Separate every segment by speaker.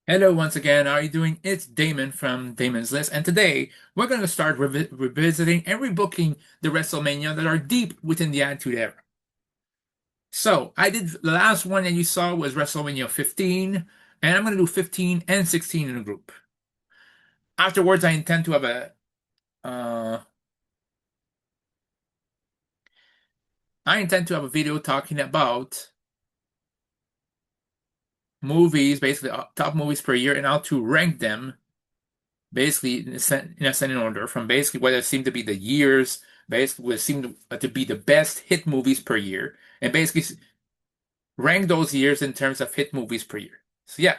Speaker 1: Hello once again, how are you doing? It's Damon from Damon's List, and today we're going to start revisiting and rebooking the WrestleMania that are deep within the Attitude Era. So, I did the last one that you saw was WrestleMania 15, and I'm going to do 15 and 16 in a group. Afterwards, uh, I intend to have a video talking about movies, basically top movies per year, and how to rank them basically in ascending order from basically what seem to be the years, basically what seem to be the best hit movies per year, and basically rank those years in terms of hit movies per year. So yeah,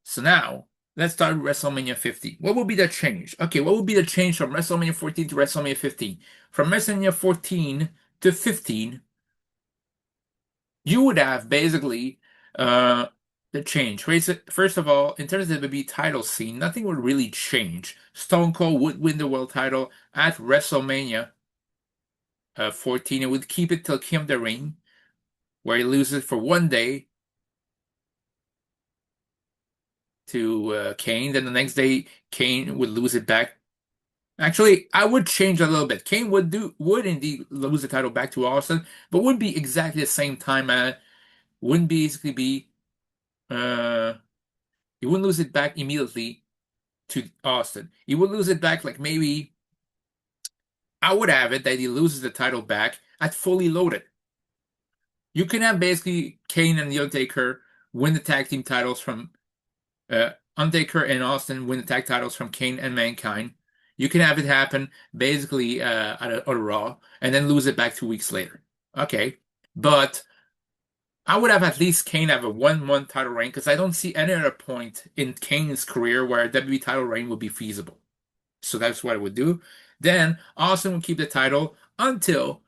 Speaker 1: so now let's start with WrestleMania 15. What will be the change? Okay, what will be the change from WrestleMania 14 to WrestleMania 15? From WrestleMania 14 to 15, you would have basically uh the change. First of all, in terms of the WWE title scene, nothing would really change. Stone Cold would win the world title at WrestleMania 14. It would keep it till King of the Ring, where he loses for one day to Kane. Then the next day, Kane would lose it back. Actually, I would change a little bit. Kane would indeed lose the title back to Austin, but wouldn't be exactly the same time. Wouldn't basically be uh he wouldn't lose it back immediately to Austin. He would lose it back like maybe I would have it that he loses the title back at Fully Loaded. You can have basically Kane and The Undertaker win the tag team titles from Undertaker and Austin win the tag titles from Kane and Mankind. You can have it happen basically at a Raw and then lose it back 2 weeks later. Okay, but I would have at least Kane have a 1-1 title reign because I don't see any other point in Kane's career where a WWE title reign would be feasible. So that's what I would do. Then Austin would keep the title until,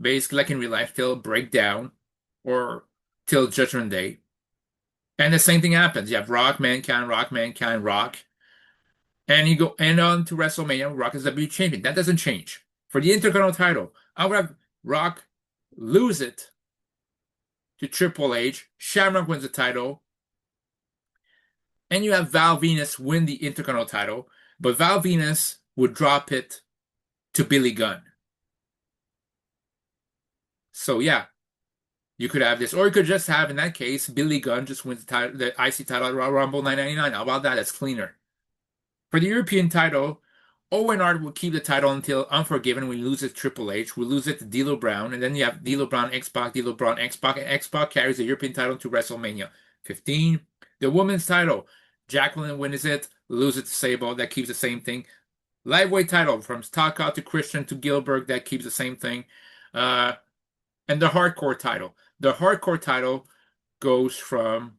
Speaker 1: basically like in real life, till breakdown or till Judgment Day. And the same thing happens. You have Rock, Mankind, Rock, Mankind, Rock. And you go and on to WrestleMania, Rock is WWE champion. That doesn't change. For the Intercontinental title, I would have Rock lose it to Triple H. Shamrock wins the title. And you have Val Venus win the Intercontinental title. But Val Venus would drop it to Billy Gunn. So yeah, you could have this, or you could just have in that case Billy Gunn just wins the IC title at Royal Rumble 999. How about that? That's cleaner. For the European title, Owen Hart will keep the title until Unforgiven. We lose it to Triple H. We lose it to D'Lo Brown, and then you have D'Lo Brown, X-Pac, D'Lo Brown, X-Pac, and X-Pac carries the European title to WrestleMania 15. The women's title, Jacqueline wins it, loses it to Sable. That keeps the same thing. Lightweight title from Taka to Christian to Gilbert. That keeps the same thing. Uh, and the hardcore title. The hardcore title goes from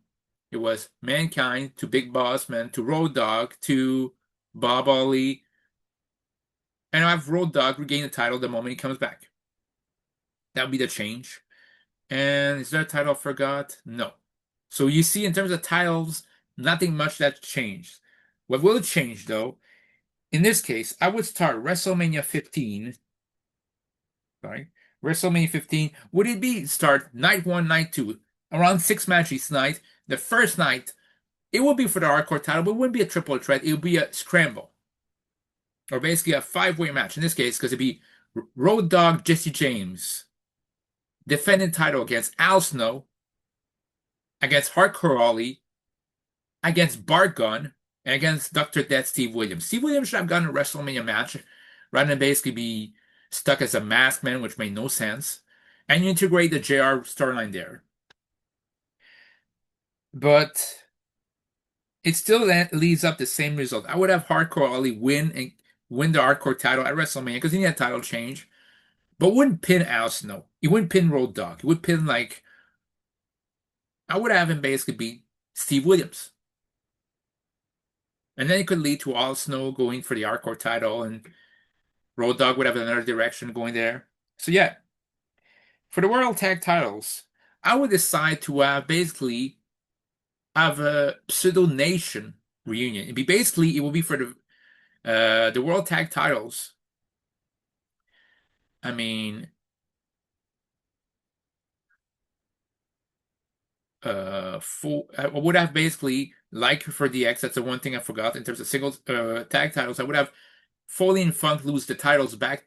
Speaker 1: it was Mankind to Big Boss Man to Road Dogg to Bob Ali. And I have Road Dogg regain the title the moment he comes back. That would be the change. And is there a title I forgot? No. So you see, in terms of titles, nothing much that changed. What will change, though, in this case, I would start WrestleMania 15. Sorry. WrestleMania 15. Would it be start night one, night two, around 6 matches night? The first night, it would be for the hardcore title, but it wouldn't be a triple threat. It would be a scramble. Or basically a five-way match in this case, because it'd be Road Dogg Jesse James defending title against Al Snow, against Hardcore Holly, against Bart Gunn, and against Dr. Death Steve Williams. Steve Williams should have gotten a WrestleMania match rather than basically be stuck as a masked man, which made no sense. And you integrate the JR storyline there. But it still leads up the same result. I would have Hardcore Holly win the Hardcore title at WrestleMania because he need a title change, but wouldn't pin Al Snow. He wouldn't pin Road Dogg. He would pin like I would have him basically beat Steve Williams. And then it could lead to Al Snow going for the hardcore title, and Road Dogg would have another direction going there. So yeah, for the World Tag titles, I would decide to basically have a pseudo nation reunion. It will be for the World Tag titles. I mean, I would have basically, like for DX, that's the one thing I forgot in terms of singles tag titles. I would have Foley and Funk lose the titles back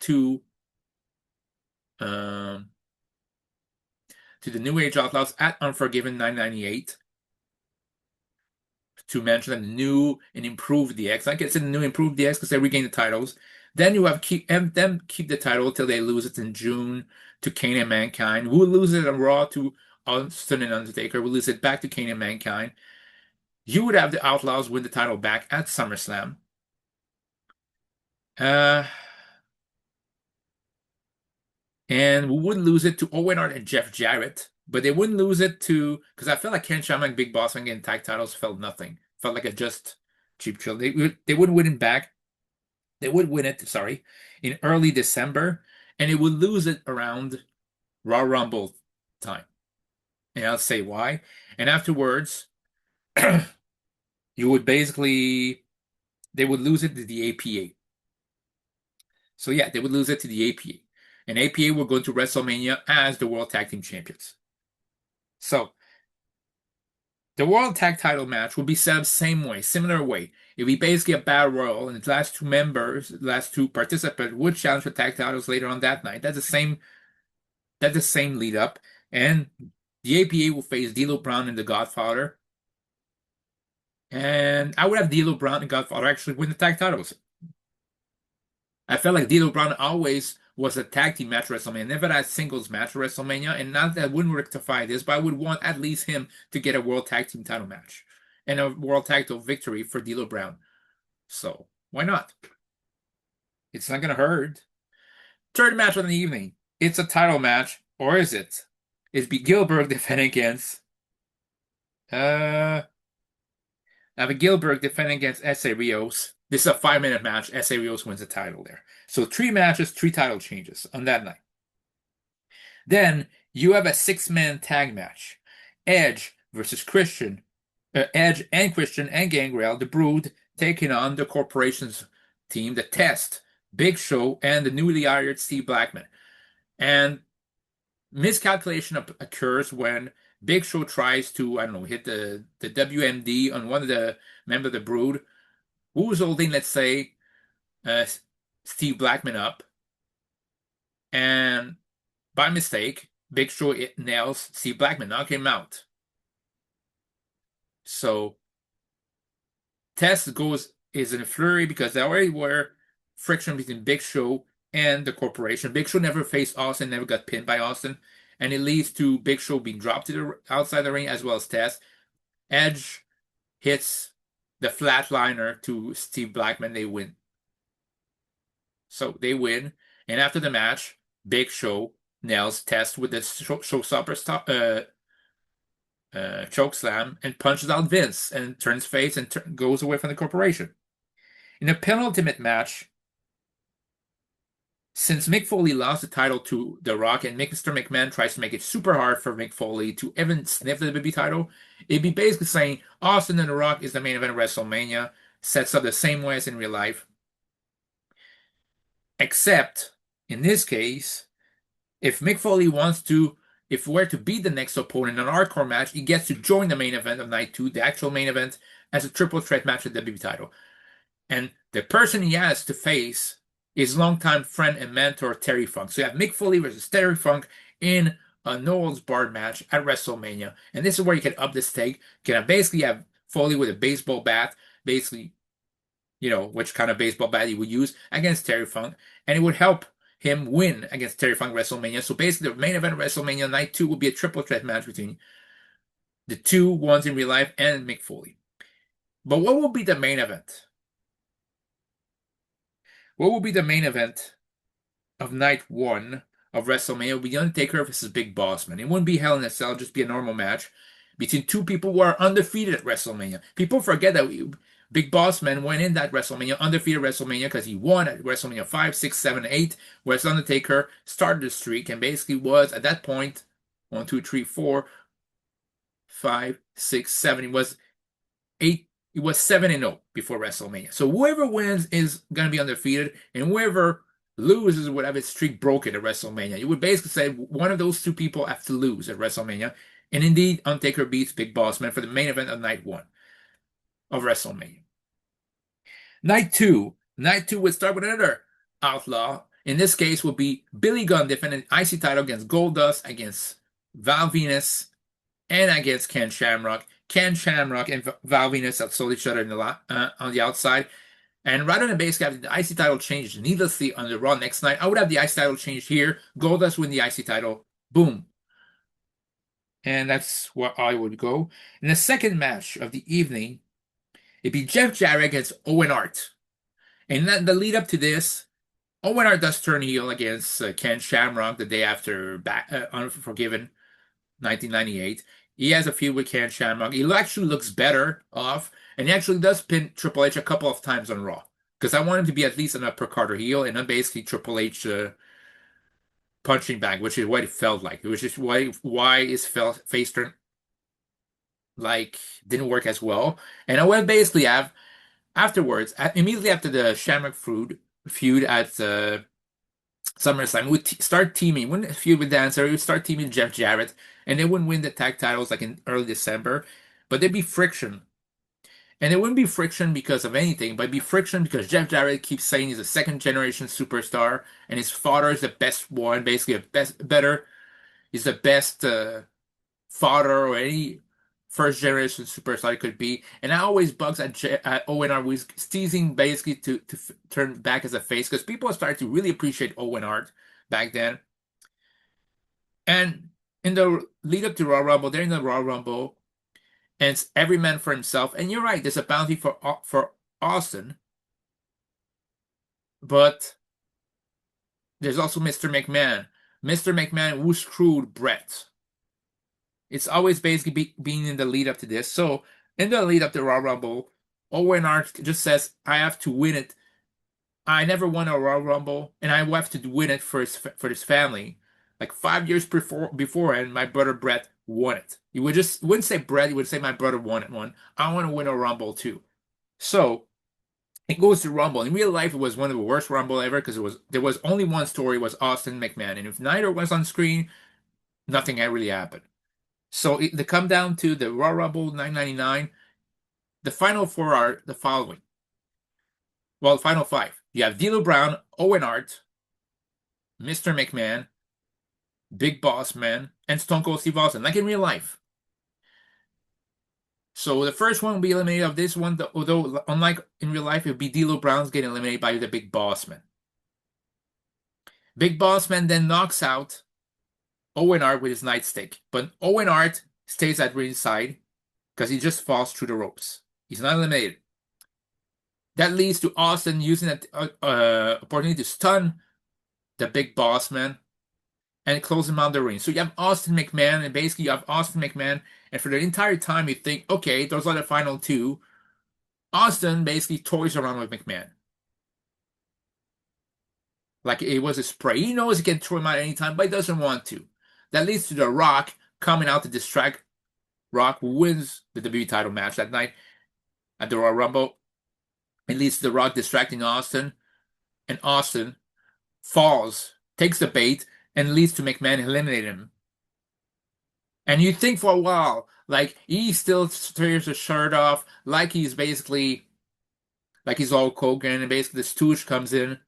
Speaker 1: um, to the New Age Outlaws at Unforgiven 998 to mention the new and improved DX. Like it's a new improved DX because they regain the titles. Then you have them keep the title till they lose it in June to Kane and Mankind. We'll lose it on Raw to Austin and Undertaker. We'll lose it back to Kane and Mankind. You would have the Outlaws win the title back at SummerSlam. Uh, and we would lose it to Owen Hart and Jeff Jarrett, but they wouldn't lose it to, because I felt like Ken Shamrock and Big Boss and getting tag titles felt nothing. Felt like a just cheap thrill. They wouldn't win it back. They would win it, sorry, in early December, and it would lose it around Royal Rumble time. And I'll say why. And afterwards, you would basically, they would lose it to the APA. So yeah, they would lose it to the APA. And APA will go to WrestleMania as the World Tag Team Champions. So the World Tag Title match will be set up same way, similar way. It'll be basically a battle royal, and the last two members, the last two participants would challenge for tag titles later on that night. That's the same lead up. And the APA will face D'Lo Brown and the Godfather. And I would have D'Lo Brown and Godfather actually win the tag titles. I felt like D'Lo Brown always was a tag team match at WrestleMania, never had a singles match at WrestleMania, and not that wouldn't rectify this, but I would want at least him to get a World Tag Team title match and a World Tag Title victory for D'Lo Brown. So why not? It's not gonna hurt. Third match of the evening. It's a title match, or is it? It's B. Gilbert defending against Gilbert defending against S.A. Rios. This is a 5-minute match. S.A. Rios wins the title there. So 3 matches, 3 title changes on that night. Then you have a 6-man tag match. Edge versus Christian. Edge and Christian and Gangrel, the Brood, taking on the Corporation's team, the Test, Big Show, and the newly hired Steve Blackman. And miscalculation occurs when Big Show tries to, I don't know, hit the WMD on one of the members of the Brood, who's holding, let's say, Steve Blackman up. And by mistake, Big Show nails Steve Blackman, knock him out. So Test is in a flurry because there already were friction between Big Show and the Corporation. Big Show never faced Austin, never got pinned by Austin, and it leads to Big Show being dropped to the outside the ring as well as Test. Edge hits the flatliner to Steve Blackman. They win. So they win, and after the match, Big Show nails Test with the showstopper choke slam and punches out Vince and turns face and goes away from the Corporation. In a penultimate match, since Mick Foley lost the title to The Rock and Mr. McMahon tries to make it super hard for Mick Foley to even sniff the WWE title, it'd be basically saying Austin and The Rock is the main event of WrestleMania, sets up the same way as in real life. Except, in this case, if Mick Foley if we're to beat the next opponent in an hardcore match, he gets to join the main event of night 2, the actual main event, as a triple threat match for the WWE title. And the person he has to face is longtime friend and mentor Terry Funk. So you have Mick Foley versus Terry Funk in a no holds barred match at WrestleMania. And this is where you can up the stake. You can basically have Foley with a baseball bat, basically, which kind of baseball bat he would use against Terry Funk. And it would help him win against Terry Funk WrestleMania. So basically the main event of WrestleMania night 2 will be a triple threat match between the two ones in real life and Mick Foley. But what will be the main event? What will be the main event of night 1 of WrestleMania? It will be Undertaker versus Big Boss Man. It wouldn't be Hell in a Cell, it'll just be a normal match between two people who are undefeated at WrestleMania. People forget that Big Boss Man went in that WrestleMania, undefeated WrestleMania, because he won at WrestleMania 5, 6, 7, 8, whereas Undertaker started the streak and basically was, at that point, 1, 2, 3, 4, 5, 6, 7, he was 8. It was 7-0 before WrestleMania. So whoever wins is going to be undefeated, and whoever loses would have its streak broken at WrestleMania. You would basically say one of those two people have to lose at WrestleMania, And indeed, Undertaker beats Big Boss Man for the main event of night one of WrestleMania. Night two would start with another outlaw. In this case, will be Billy Gunn defending IC title against Goldust, against Val Venus, and against Ken Shamrock. Ken Shamrock and Val Venus outsold each other on the outside. And rather than basically having the IC title changed needlessly on the Raw next night, I would have the IC title changed here. Goldust win the IC title. Boom. And that's where I would go. In the second match of the evening, it'd be Jeff Jarrett against Owen Hart. And then the lead up to this, Owen Hart does turn heel against Ken Shamrock the day after Unforgiven 1998. He has a feud with Ken Shamrock. He actually looks better off, and he actually does pin Triple H a couple of times on Raw. Because I want him to be at least an upper Carter heel, and then basically Triple H punching bag, which is what it felt like. Which is why his face turn like didn't work as well. And I will basically have afterwards, immediately after the Shamrock feud at SummerSlam, we start teaming. Wouldn't feud with Dancer, we would start teaming Jeff Jarrett, and they wouldn't win the tag titles like in early December, but there'd be friction. And it wouldn't be friction because of anything, but it'd be friction because Jeff Jarrett keeps saying he's a second generation superstar, and his father is the best one, basically he's the best father or any first generation superstar it could be. And I always bugs at Owen Hart, who's teasing basically to turn back as a face because people started to really appreciate Owen Hart back then. And in the lead up to Royal Rumble, they're in the Royal Rumble, and it's every man for himself. And you're right, there's a bounty for Austin, but there's also Mr. McMahon. Mr. McMahon who screwed Brett. It's always basically being in the lead up to this. So in the lead up to Royal Rumble, Owen Hart just says, I have to win it. I never won a Royal Rumble, and I have to win it for his family. Like 5 years beforehand, my brother Brett won it. He wouldn't say Brett, he would say my brother won it one. I want to win a Rumble too. So it goes to Rumble. In real life, it was one of the worst Rumble ever because there was only one story, was Austin McMahon. And if neither was on screen, nothing had really happened. So they come down to the Royal Rumble 999. The final four are the following. Well, the final five. You have D'Lo Brown, Owen Hart, Mr. McMahon, Big Boss Man, and Stone Cold Steve Austin, like in real life. So the first one will be eliminated of this one, although unlike in real life, it would be D'Lo Brown's getting eliminated by the Big Boss Man. Big Boss Man then knocks out Owen Hart with his nightstick, but Owen Hart stays at ringside because he just falls through the ropes. He's not eliminated. That leads to Austin using that opportunity to stun the Big Boss Man and close him out of the ring. So you have Austin McMahon, and basically you have Austin McMahon, and for the entire time you think, okay, those are the final two. Austin basically toys around with McMahon. Like it was a spray. He knows he can throw him out anytime, but he doesn't want to. That leads to The Rock coming out to distract Rock, who wins the WWE title match that night at the Royal Rumble. It leads to The Rock distracting Austin, and Austin falls, takes the bait, and leads to McMahon eliminating him. And you think for a while, like he still tears his shirt off, like he's basically, like he's all Hogan, and basically the stooge comes in.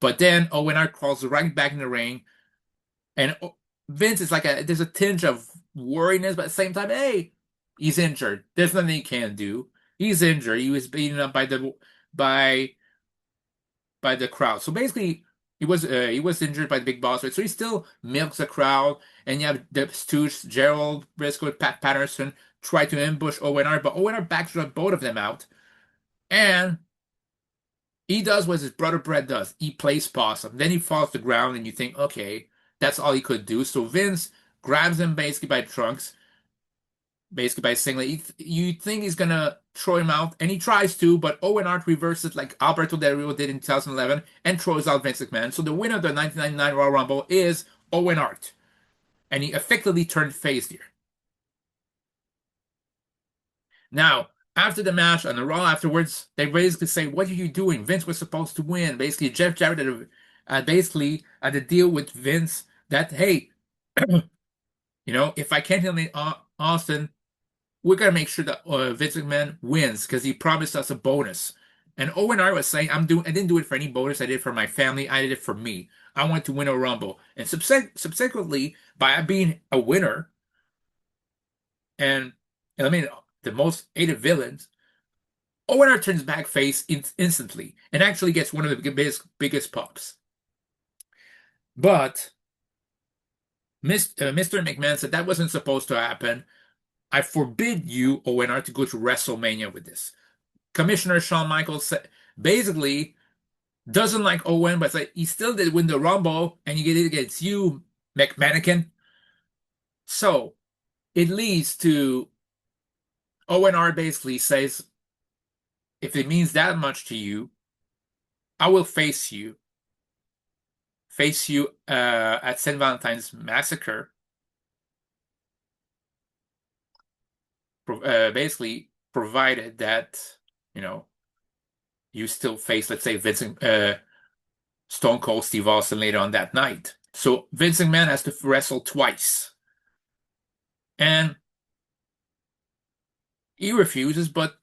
Speaker 1: But then Owen Hart crawls right back in the ring, and Vince is like there's a tinge of worriness, but at the same time, hey, he's injured. There's nothing he can do. He's injured. He was beaten up by the crowd. So basically, he was injured by the Big Boss, right? So he still milks the crowd, and you have the stooge, Gerald Briscoe, Pat Patterson, try to ambush Owen Hart, but Owen Hart backdrops both of them out, and he does what his brother Brett does. He plays possum. Then he falls to the ground, and you think, okay, that's all he could do. So Vince grabs him basically by the trunks, basically by singlet. You think he's going to throw him out, and he tries to, but Owen Hart reverses like Alberto Del Rio did in 2011 and throws out Vince McMahon. So the winner of the 1999 Royal Rumble is Owen Hart, and he effectively turned face here. Now, after the match on the Raw afterwards, they basically say, what are you doing? Vince was supposed to win. Basically, Jeff Jarrett basically had a deal with Vince that, hey, If I can't eliminate Austin, we're gonna make sure that Vince McMahon wins because he promised us a bonus. And Owen Hart was saying, I didn't do it for any bonus. I did it for my family. I did it for me. I want to win a Rumble. And subsequently, by being a winner and eliminating the most hated villains, Owen Hart turns back face instantly and actually gets one of the biggest pops. But Mr. McMahon said that wasn't supposed to happen. I forbid you, Owen Hart, to go to WrestleMania with this. Commissioner Shawn Michaels basically doesn't like Owen, but he still did win the Rumble, and you get it against you, McMannequin. So it leads to Owen Hart basically says, if it means that much to you, I will face you at St. Valentine's Massacre. Basically, provided that you still face, let's say, Stone Cold Steve Austin later on that night. So Vince McMahon has to wrestle twice, and he refuses. But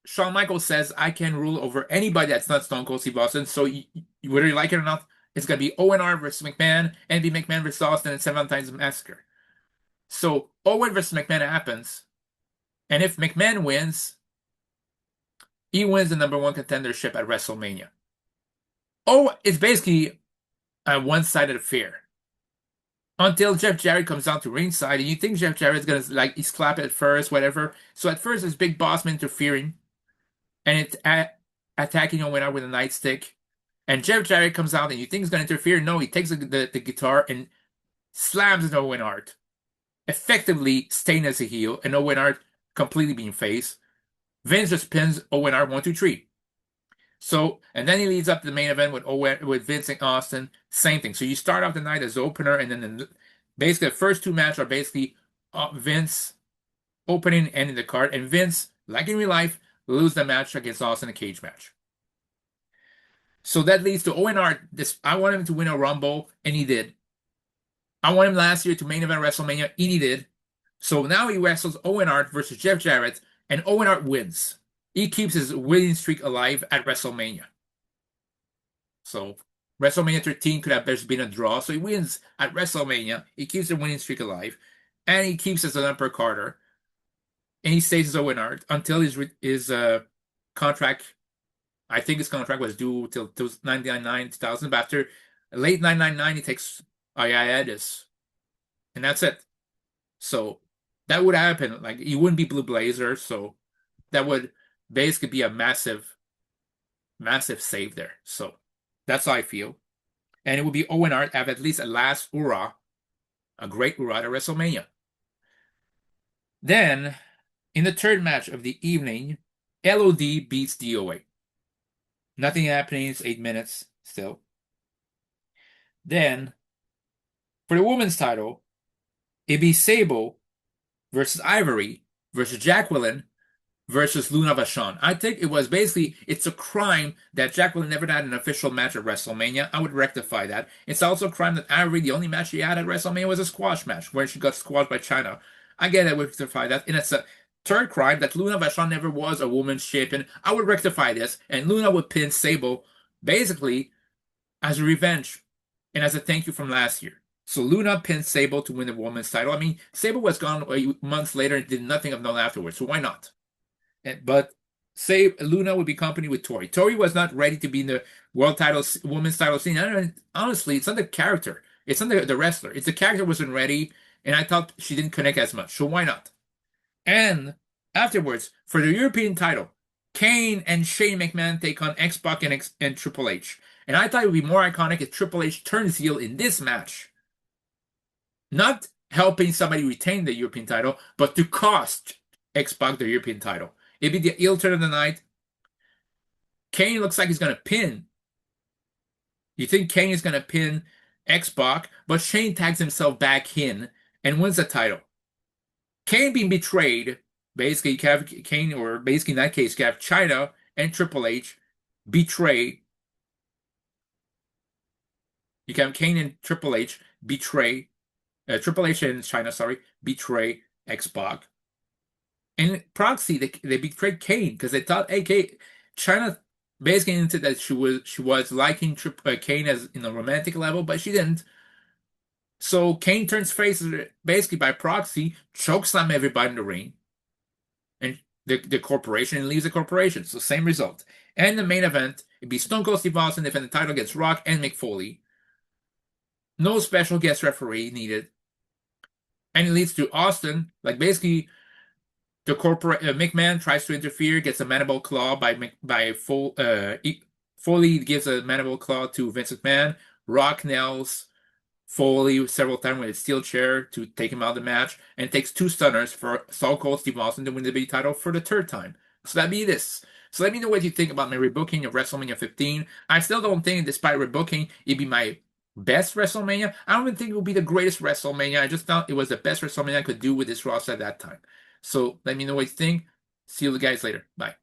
Speaker 1: Shawn Michaels says, "I can rule over anybody that's not Stone Cold Steve Austin." So whether you like it or not, it's gonna be Owen Hart versus McMahon, and be McMahon versus Austin at 7 times Massacre. So Owen versus McMahon happens, and if McMahon wins, he wins the #1 contendership at WrestleMania. Oh, it's basically a one-sided affair until Jeff Jarrett comes down to ringside, and you think Jeff Jarrett's gonna he's clapping at first, whatever. So at first, there's Big Boss Man interfering, and it's attacking Owen Hart with a nightstick. And Jeff Jarrett comes out, and you think he's gonna interfere. No, he takes the guitar and slams into Owen Hart, effectively staying as a heel, and Owen Hart completely being face. Vince just pins Owen Hart 1, 2, 3. So, and then he leads up to the main event with Vince and Austin. Same thing. So you start off the night as the opener, and then basically the first two matches are basically Vince opening and ending the card, and Vince, like in real life, lose the match against Austin in a cage match. So that leads to Owen Hart. I want him to win a Rumble, and he did. I want him last year to main event WrestleMania, and he did. So now he wrestles Owen Hart versus Jeff Jarrett, and Owen Hart wins. He keeps his winning streak alive at WrestleMania. So WrestleMania 13 could have been a draw. So he wins at WrestleMania. He keeps the winning streak alive. And he keeps his Emperor Carter. And he stays as Owen Hart until his contract, I think his contract was due till 1999, 2000. But after late 1999, he takes a hiatus. And that's it. So that would happen. Like, he wouldn't be Blue Blazer. So that would basically be a massive save there. So that's how I feel. And it would be Owen Hart have at least a last hurrah, a great hurrah at WrestleMania. Then, in the third match of the evening, LOD beats DOA. Nothing happening. It's 8 minutes still. Then, for the women's title, it'd be Sable versus Ivory versus Jacqueline versus Luna Vachon. I think it was basically, it's a crime that Jacqueline never had an official match at WrestleMania. I would rectify that. It's also a crime that Ivory, the only match she had at WrestleMania was a squash match, where she got squashed by Chyna. Again, I would rectify that. And it's a third crime that Luna Vachon never was a women's champion. I would rectify this, and Luna would pin Sable, basically, as a revenge, and as a thank you from last year. So Luna pinned Sable to win the women's title. I mean, Sable was gone months later and did nothing of note afterwards, so why not? But say Luna would be company with Tori. Tori was not ready to be in the world title, women's title scene. Honestly, it's not the character. It's not the wrestler. It's the character wasn't ready, and I thought she didn't connect as much. So why not? And afterwards, for the European title, Kane and Shane McMahon take on X-Pac and Triple H. And I thought it would be more iconic if Triple H turns heel in this match. Not helping somebody retain the European title, but to cost X-Pac the European title. It'd be the heel turn of the night. Kane looks like he's going to pin. You think Kane is going to pin X-Pac, but Shane tags himself back in and wins the title. Kane being betrayed, basically, you can have Kane, or basically in that case, you can have Chyna and Triple H betray. You can have Kane and Triple H betray Triple H and China, sorry, betray X-Pac. And proxy, they betrayed Kane because they thought, hey, China basically hinted that she was liking Kane as in a romantic level, but she didn't. So Kane turns face basically by proxy, chokeslam everybody in the ring, and the corporation and leaves the corporation. So same result. And the main event, it'd be Stone Cold Steve Austin defending the title against Rock and Mick Foley. No special guest referee needed. And it leads to Austin, like basically the corporate McMahon tries to interfere, gets a mandible claw Foley gives a mandible claw to Vince McMahon. Rock nails Foley several times with a steel chair to take him out of the match, and it takes two stunners for Stone Cold Steve Austin to win the big title for the third time. So that'd be this. So let me know what you think about my rebooking of WrestleMania 15. I still don't think, despite rebooking, it'd be my best WrestleMania. I don't even think it would be the greatest WrestleMania. I just thought it was the best WrestleMania I could do with this roster at that time. So let me know what you think. See you guys later. Bye.